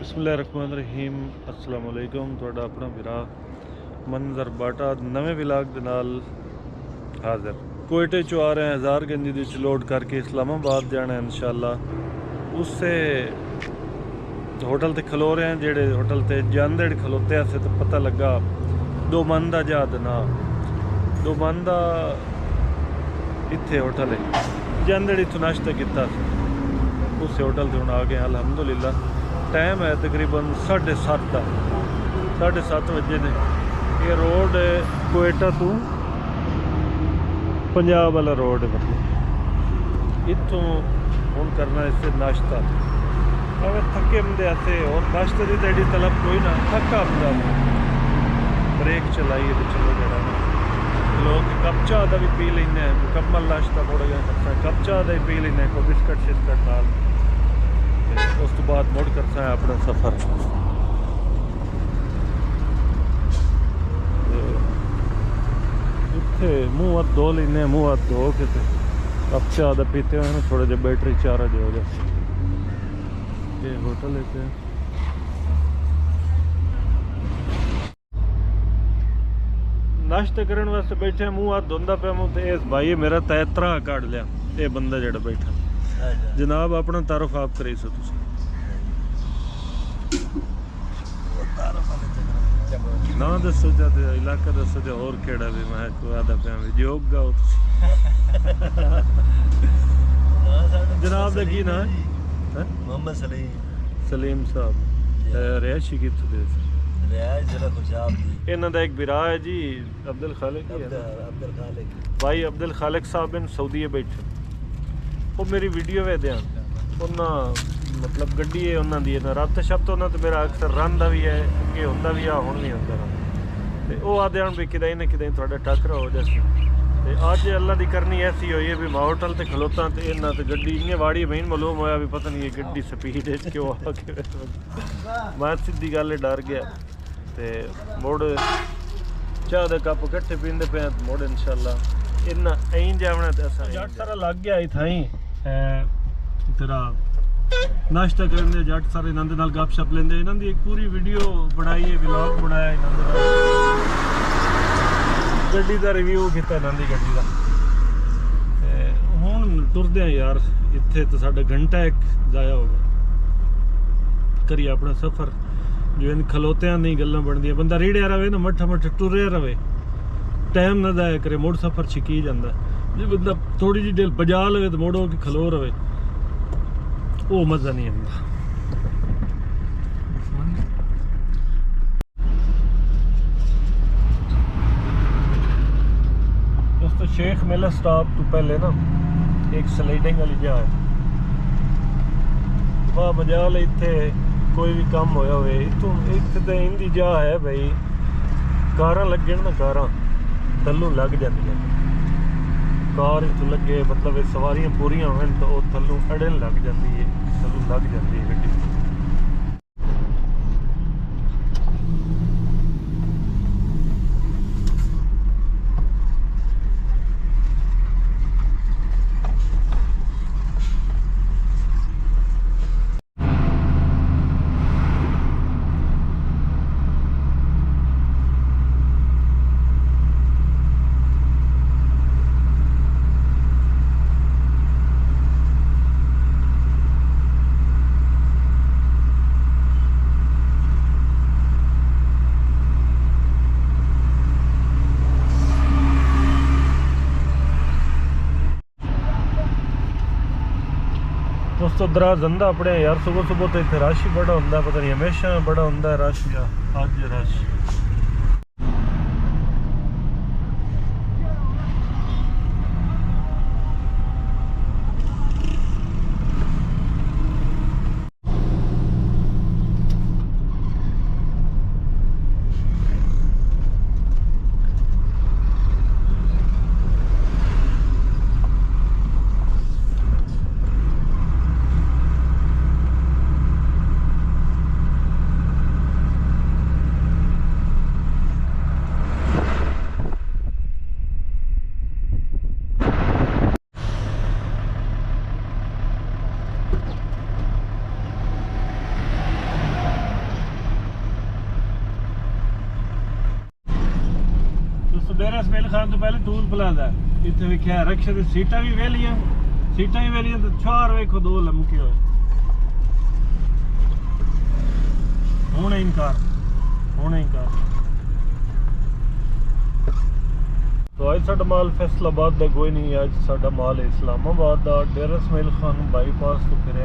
ਬਿਸਮਿਲ੍ਲਾਹਿਰਰਹਿਮਾਨਿਰਰਹੀਮ अस्सलाम वालेकुम। ਤੁਹਾਡਾ ਆਪਣਾ ਵੀਰਾ ਮੰਜ਼ਰ ਬਾਟਾ ਨਵੇਂ ਵਿਲਾਗ ਦੇ ਨਾਲ ਹਾਜ਼ਰ। ਕੋਇਟੇ ਚੋਂ ਆ ਰਹੇ हैं हज़ारगंज ਦੇ ਵਿੱਚ ਲੋਡ ਕਰਕੇ इस्लामाबाद जाना है इंशाल्लाह। उससे होटल ते खलो रहे हैं जेड़े होटल ते ਜਾਂਦੇ खलोते ऐसे तो पता लगा दो मन का जहाद ना दो मन का इत्थे होटल है ਜਾਂਦੇ इत्थों नाश्ता किया उस होटल से हम आ गए अल्हम्दुलिल्लाह। टाइम है तकरीबन 7:30 बजे ने। ये रोड है कोयटा तो पंजाब वाला रोड है, मतलब इतों हूँ करना इससे नाश्ता अगर थके होंगे ऐसे और नाश्ते की तो एडी तलब कोई ना थका होंगे ब्रेक चलाइए तो चलो जरा लोग कप चाह का भी पी लेंगे मुकम्मल नाश्ता थोड़ा जहा कप चाह का ही पी लेंगे कोई बिस्कट शिस्कट नाल उस तो बाद मुड़ करता है अपना सफ़र। इतने मूँह हाथ धो लेने मूँह हाथ धो के कप चाह का पीते हुए ना थोड़ा जहा बैटरी चार्ज हो जाए। ये होटल है नाश्ता करने वास्ते बैठे मूँह हाथ धोंदा पे मुँह तो इस भाई मेरा तैतरा काट लिया ये बंदा जड़ा बैठा। जनाब अपना तारुफ आप करे सो तुम ना दसो चाहते इलाका दसो जो और केड़ा भी मैं को आदा पे जोग गाओ जनाब दा की ना है मोहम्मद सलीम साहब रिहायशी कित्थों दे रिहायश जरा खुशाब दी इन्हां दा एक बिरा है जी अब्दुल खालिक भाई अब्दुल खालिक साहब इन सऊदी बैठे वो मेरी वीडियो वे दें मतलब गड्डी है उन्होंने दी रत शब्द उन्होंने तो मेरा अक्सर रन का भी है अगे होंदा भी आ हुण नहीं होंदा तो वो आते हैं भी कितें ना कितें थोड़ा टक्कर हो जाए। तो अज अल्लाह की करनी ऐसी हुई है भी मैं होटल से खलोता तो इन्होंने तो गड्डी इन्नी वाड़ी मैं मालूम होया भी पता नहीं है गड्डी स्पीड क्यों आ के मैं सीधी गल डर गया तो मुड़ चाह का कप कट्ठे पींदे पे मुड़ इंशाल्लाह इन्ना ऐं जावना तो जट सारा लग गया ही थाई तेरा नाश्ता करने जट सारे इन्होंने नाल गप शप लेंदे। इन्हों की एक पूरी वीडियो बनाई है व्लॉग बनाया इन्होंने गड्डी का रिव्यू किया इन्हों की गड्डी का। हुण टुरदे हैं यार इत्थे तो साडा घंटा एक जाया होगा करिए अपना सफ़र जो इन खलोत्या नहीं गल्लां बनदियां बंदा रेड़िया रहे ना मट्ठा मट्ठा टुरिया रहे टाइम ना जाया करे मुड़ सफ़र छिकी जाता जो बंदा थोड़ी जी देर बजा लवे तो मुड़ो कि खलो रहे वो मज़ा नहीं आता। दोस्तों शेख मेला स्टॉप तो पहले ना एक स्लाइडिंग वाली जगह है वहाँ बजा ले इतने कोई भी काम होया हुए इतों एक तो इंदी जगह है भाई कारां लगे ना कारां थल्लों लग जाती कार इतों लगे मतलब सवारियां पूरियां हो तो वो थल्लों अड़न लग जाती है थल्लों लग जाती है गड्डी। दोस्तों दरा जंदा अपने यार सुबह सुबह तो इतने रश ही बड़ा होंगे पता नहीं हमेशा बड़ा होंगे रश या अज रश। डेरा इसमाइल खान तो पहले टूल प्लाजा इतने लिखा रक्शे की सीटा भी वेलियां तो चार वेखो दो लमके हो होने इनकार तो आज साडा माल फैसलाबाद का कोई नहीं आज साडा माल है इस्लामाबाद का डेरा इसमाइल खान बाईपास तो फिर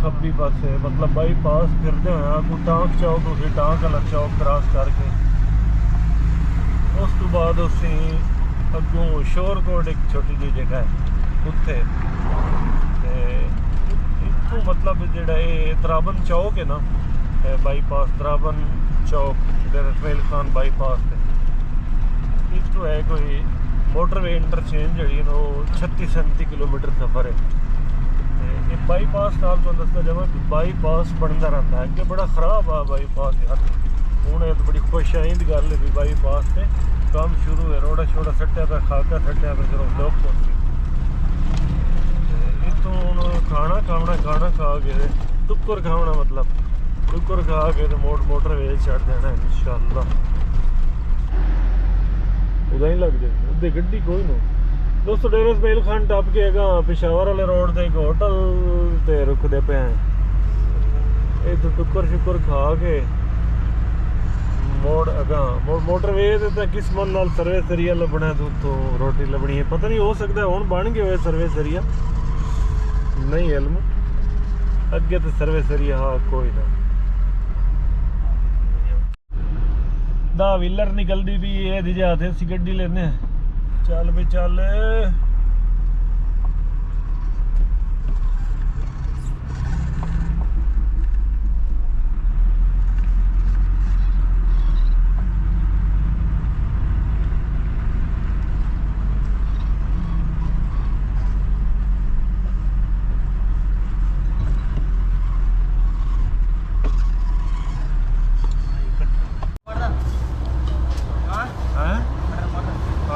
खब्बी पासे मतलब बाईपास फिरते हुए आपको टांक चौक उसे टांक वाला चौक क्रॉस करके उस तो बाद उसी अगों शोरकोट एक छोटी जी जगह है उत्थे इतों मतलब जोड़ा ये त्राबन चौक है ना बाईपास त्राबन चौक डेरा इसमाइल खान बाईपास से इतों है कोई मोटरवे इंटरचेंज जी वो 36-37 किलोमीटर सफ़र है। ये बाईपास नाल तो दसदा जावां बाईपास बनता रहता है कि बड़ा खराब आ बाईपास यार हूँ तो बड़ी खुशाइंद गल है बाईपास से काम शुरू है रोड़ा छोड़ा सट्टिया पे खाका सट्टिया पे चलो लोग पहुंची इतों हूँ खाना खा के टुक्कर खाना मतलब टुक्कर खा के तो मोटरवे चढ़ देना इंशाअल्लाह उदा ही लग जाए उदे गड्डी कोई ना दोस्तों डेरा इसमाइल खान टप के अगर पेशावर वाले रोड से एक होटल ते रुकते पे हैं ये तो टुक्कर शुक्कर खा के मोड़ अगर मोटरवे ते किस्मत नाल सर्विस एरिया लभना तो उत्थों रोटी लभनी है पता नहीं हो सकता है हुण बन गए हुए सर्विस एरिया नहीं इल्म अगे तो सर्विस एरिया हाँ कोई ना दा व्हीलर निकलती भी ये दी जाते असी गड्डी लेने चल भी चल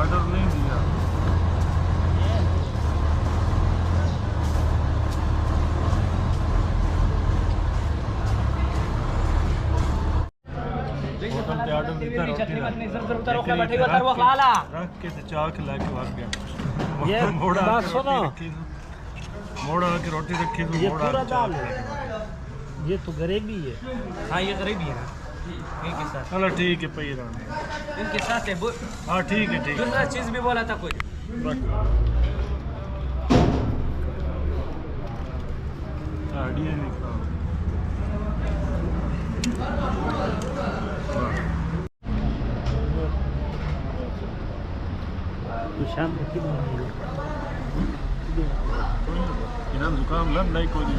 ऑर्डर नहीं दिया रख के चाक ला के भाग गया मोड़ा आके रोटी रखी तो मोड़ा ये तो गरीबी है हाँ ये गरीबी है इनके साथ चलो ठीक है पई रहने इनके साथ है हाँ ठीक है दूसरा चीज भी बोला था कोई आइडिया निकाल शाम को कितना इन्हें जुकाम लग नहीं कोई नहीं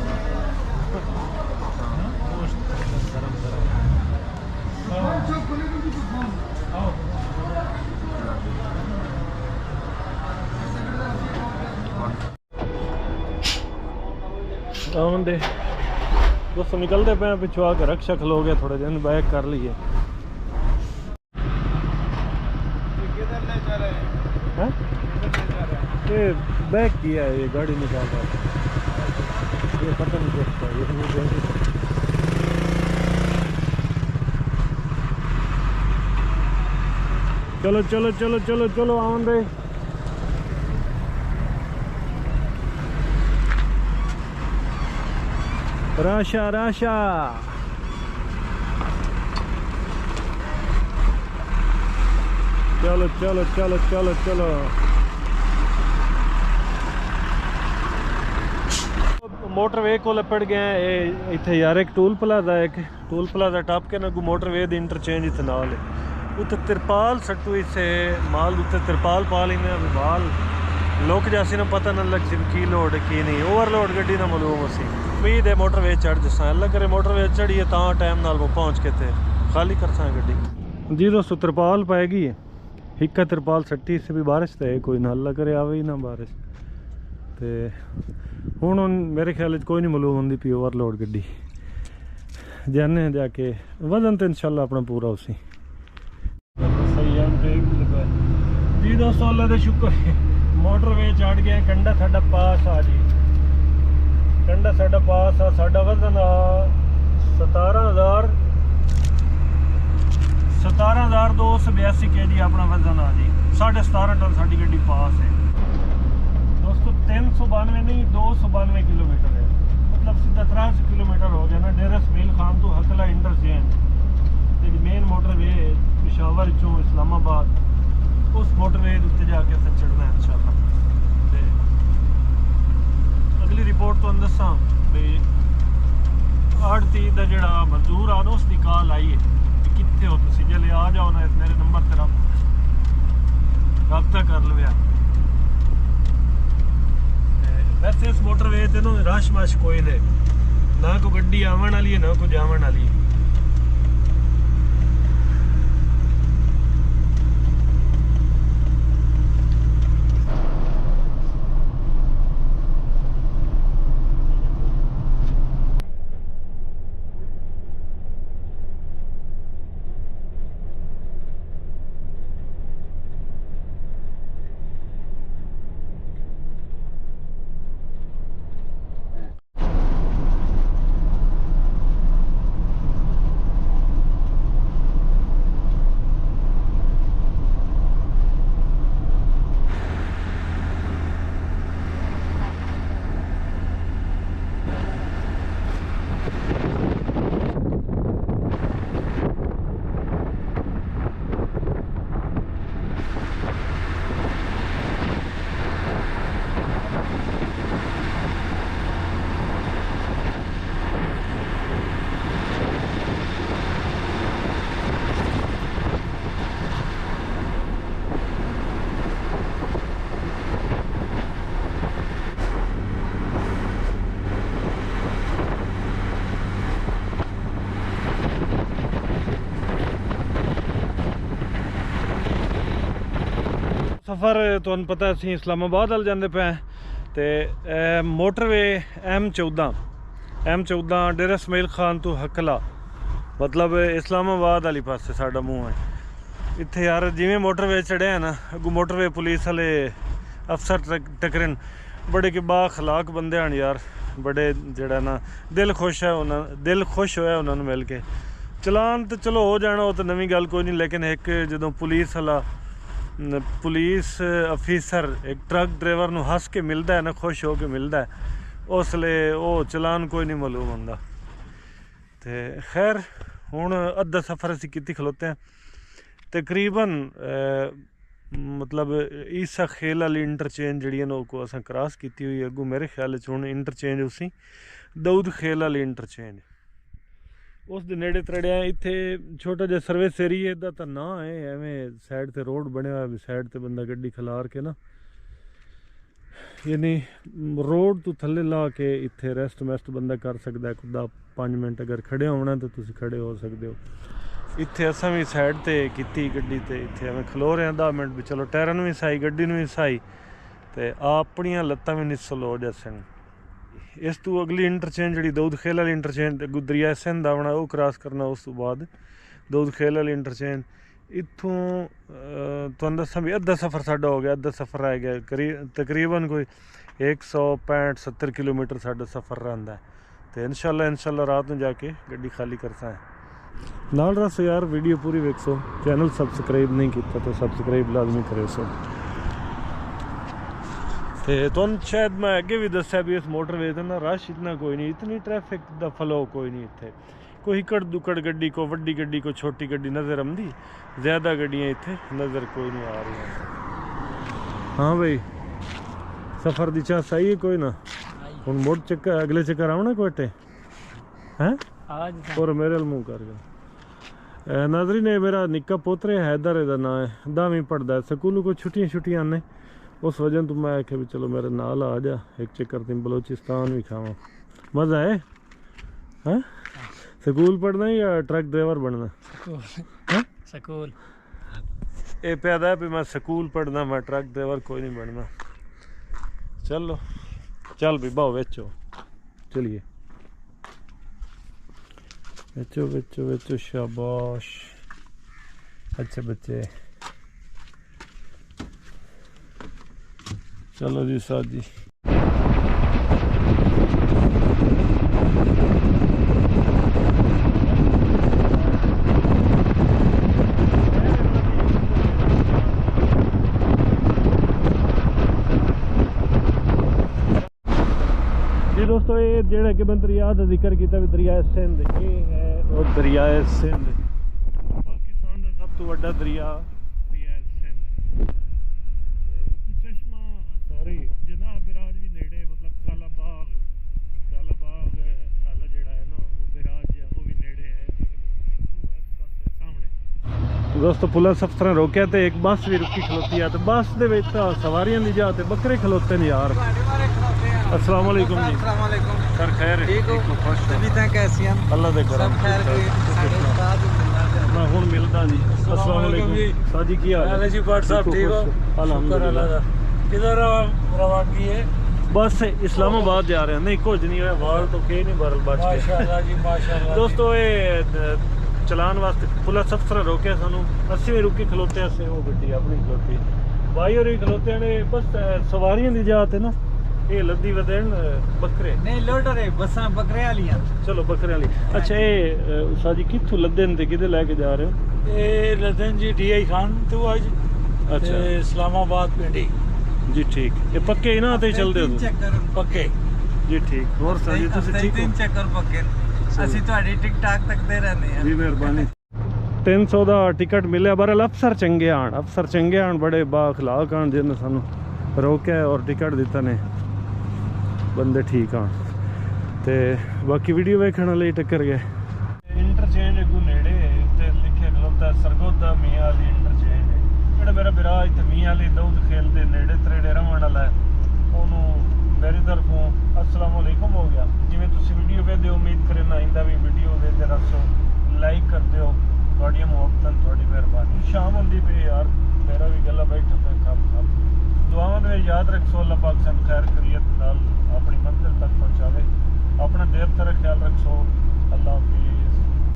आमदे दोस्तों निकलते पे पिछू आके रक्षा खलो गए थोड़े दिन बैक कर लिए ये बैक किया है ये गाड़ी निकाल रहा है ये पता नहीं देखता ये नहीं चलो चलो चलो चलो चलो आमदे राशा राशा चलो चलो चलो चलो चलो मोटरवे को लपड़ गए इतने यार एक टूल प्लाजा टप के ना मोटरवे दी इंटरचेंज इतने नाल उत्ते तिरपाल सट्टू इसे माल उत्ते तिरपाल पा लेने माल लोग जैसे ना पता ना लग की लोड की नहीं ओवरलोड गड्डी ना मालूम असी उम्मीद है मोटरवे चढ़ जसा अल्लाह करे मोटरवे चढ़िए तो टाइम नाल वो पहुँच के थे खाली कर सा गड्डी जी दोस्तों तिरपाल पाएगी हिक्का तिरपाल सट्टी से भी बारिश तो है कोई ना अल्लाह करे आवे ही ना बारिश तो हूँ मेरे ख्याल कोई नहीं मालूम होंगी पी ओवरलोड गड्डी जाने जाके वजन तो इंशाल्लाह अपना पूरा उसी सही है जी दोस्तों अल्लाह का शुक्र है मोटरवे चढ़ गया कंडा साडा पास आ जी कंडा साडा पास आ साडा वजन आ 17,282 82 kg अपना वजन आ जी, 17.5 टन साड़ी गड्डी पास है दोस्तों। 392 नहीं 292 किलोमीटर है, मतलब सीधा 83 किलोमीटर हो गया ना। डेरा इसमाइल खान तो हकला इंटरचेंज जी मेन मोटरवे पेशावर चों इस्लामाबाद, उस मोटरवे उत्ते जाके असें चढ़ना है इंशाल्लाह। ते अगली रिपोर्ट तो दसा भी आड़ती दा जेड़ा मजदूर आ ना उसकी कॉल आई है कि कित्थे हो तुसी, जल्दी आ जाओ ना, मेरे नंबर ते रब्ता कर लवेआ। वैसे इस मोटरवे ते ना रश मश कोई नहीं, ना कोई गड्डी आवन वाली है ना कोई जावन वाली है। सफ़र तुहानू पता असीं इस्लामाबाद वाल जाते पे ते मोटरवे M14 डेरा इसमाइल खान तो हकला, मतलब इस्लामाबाद वाली पासे साडा मूँह है। इत्थे यार जिवें मोटरवे चढ़िया ना, अगू मोटरवे पुलिस वाले अफसर टकरन, बड़े के बाखलाक बंदे हैं यार, बड़े जड़ा ना दिल खुश होया उन्होंने मिल के। चलान तो चलो हो जाना, वो तो नवी गल कोई नहीं, लेकिन एक जो पुलिस अफीसर एक ट्रक ड्राइवर नूं हस के मिलता है ना, खुश हो के मिलता है, उसले वो चलान कोई नहीं मालूम होंदा। तो खैर हुण अद्धा सफ़र असीं कीती खलोते हैं तकरीबन, मतलब ईसा खेल वाली इंटरचेंज जी को असें क्रॉस की हुई है। अगू मेरे ख्याल हुण इंटरचेंज उसी दाऊद खेल वाली इंटरचेंज उस दे नेड़े तड़िया। इत्थे छोटा जिहा सर्विस एरिया दा तां ना है, एवें साइड ते रोड बनिया हुआ, साइड ते बंदा गड्डी खलार के ना, यानी रोड तो थल्ले ला के इत्थे रेस्ट मैस्ट बंदा कर सकदा है। खुदा 5 मिनट अगर खड़े होना तो तुसीं खड़े हो सकते हो। इत्थे असां भी साइड ते कीती गड्डी ते इत्थे एवें खलो रहे हैं 10 मिनट भी, चलो टायरां नूं भी सही गड्डी नूं भी सही, ते अपनियां लत्तां भी निस्सल हो जैसन। इस तू अगली इंटरचेंज जी दाऊद खेल वाली इंटरचेंज दरिया सिंध आवना, वो क्रॉस करना, उस तो बाद दाऊद खेल वाली इंटरचेंज। इत्थों तुहानूं दस्सां भी अद्धा सफ़र साडा हो गया, अद्धा सफ़र रह गया, तकरीबन कोई 165-70 किलोमीटर साडा सफ़र रहिंदा है। तो इंशाल्लाह रात में जाके गड्डी खाली करसा है। नाल रसो यार, वीडियो पूरी वेखो, चैनल सबसक्राइब नहीं किया तो सबसक्राइब लाजमी करे सो। तो तुहानूं शायद मैं अगे भी दस्या भी इस मोटरवे ते ना रश इतना कोई नहीं, इतनी ट्रैफिक दा फ्लो कोई नहीं इत्थे, कोई हिकड़ दुकड़ गड्डी को वड्डी गड्डी को छोटी गड्डी नज़र आंदी, ज़्यादा गड्डियाँ इत्थे नज़र कोई नहीं आ रही। हाँ भाई सफ़र दी चाह सही है कोई ना, हुण मुड़ चक्कर अगले चक्कर आवना कोटे हैं और मेरे मुँह कर गया। नाज़रीन ने मेरा निक्का पोतरे हैदर दा नाम है, 10वीं पढ़दा है, स्कूलों को छुट्टियां आने, उस वजह तो मैं आख्या भी चलो मेरे नाल आ जा, एक चक्कर तुम बलोचिस्तान भी खावा, मज़ा है। हाँ स्कूल पढ़ना या ट्रक ड्राइवर बनना? स्कूल ये पैदा है भी मैं स्कूल पढ़ना, मैं ट्रक ड्राइवर कोई नहीं बनना। चलो चल भी बाओ बेचो, चलिए बेचो बेचो बेचो, शाबाश अच्छे बच्चे। चलो जी साथ जी। जेड़ा कि मैं दरिया का जिक्र किया भी दरिया सिंध ये है और दरिया सिंध पाकिस्तान का सब तो बड़ा दरिया दरिया सिंध चश्मा सॉरी जनाब बिराज भी नेड़े मतलब कालाबाग आला जेड़ा है ना वो बिराज है वो भी नेड़े है सामने दोस्तों पुलिस अफसर रोकया तो एक बस भी रुकी खलोती है तो बस दे विच सवारियां ली जा बकरे खलोते ने यार। अस्सलाम वालेकुम जी। अस्सलाम वालेकुम सर खैर ठीक हो खुश तभी तक कैसी हैं अल्लाह दे करम सब खैर मैं हुन मिलदा जी। अस्सलाम वालेकुम जी साजी की हाल है जी पाट साहब ठीक हो अल्हम्दुलिल्लाह। किधर रवानगी है बस इस्लामाबाद जा रहे हैं नहीं कुछ नहीं होया वाल तो के नहीं बरल बच के माशाल्लाह जी माशाल्लाह दोस्तों ये चलान वास्ते पुलिस अफसर रोके सानू अस्सी भी रुकी खलोते असे वो गड्डी अपनी खलोती भाई और खलोते ने बस सवारियां दी जात है ना ये लद्दी वदेन बकरे नहीं लोटर है बसां बकरे वालियां चलो बकरे वाली अच्छा ये साजी कित्थों लद्दन ते किदे लेके जा रहे हो ये लदन जी डीआई खान तो आज अच्छा इस्लामाबाद पिंडी जी ठीक ये पक्के ना ते चलदे हो चक्कर पक्के जी ठीक और साजी तुसी ठीक हो तीन चक्कर पक्के ਅਸੀਂ ਤੁਹਾਡੀ ਟਿਕਟਾਕ ਤੱਕਦੇ ਰਹਿੰਦੇ ਆ जी मेहरबानी 300 ਦਾ ਟਿਕਟ ਮਿਲਿਆ ਬਰਲ ਅਫਸਰ ਚੰਗੇ ਆਣ ਬੜੇ ਬਾਖਲਾਕ ਆਣ ਜਿਹਨੇ ਸਾਨੂੰ ਰੋਕਿਆ ਔਰ ਟਿਕਟ ਦਿੱਤਾ ਨੇ ਬੰਦੇ ਠੀਕ ਆਣ ਤੇ ਬਾਕੀ ਵੀਡੀਓ ਵੇਖਣ ਲਈ ਟੱਕਰ ਗਏ ਇੰਟਰਚੇਂਜ ਅਗੂ ਨੇੜੇ ਉੱਤੇ ਲਿਖਿਆ ਖਲੋਤਾ ਸਰਗੋਦਾ ਮੀਆਂ ਵਾਲੀ ਇੰਟਰਚੇਂਜ ਜਿਹੜਾ ਮੇਰਾ ਵੀਰਾ ਇੱਥੇ ਮੀਆਂ ਵਾਲੀ ਦਊਦ ਖੇਲਦੇ ਨੇੜੇ ਤਰੇੜੇ ਰਹਿਣ ਵਾਲਾ ਹੈ ਉਹਨੂੰ मेरी तरफों अस्सलाम वालेकुम हो गया जिवें तुसी वीडियो वेखदे हो उम्मीद करें ना इंदा भी वीडियो वेखदे रहो लाइक कर दियो थोड़ी मुहब्बत थोड़ी मेहरबानी शाम होंदी पे यार मेरा भी गला बैठा पे कम दुआवां में याद रखो अल्लाह पाक सन खैर करियत नाल अपनी मंजिल तक पहुंचावे अपना देर तरह ख्याल रखो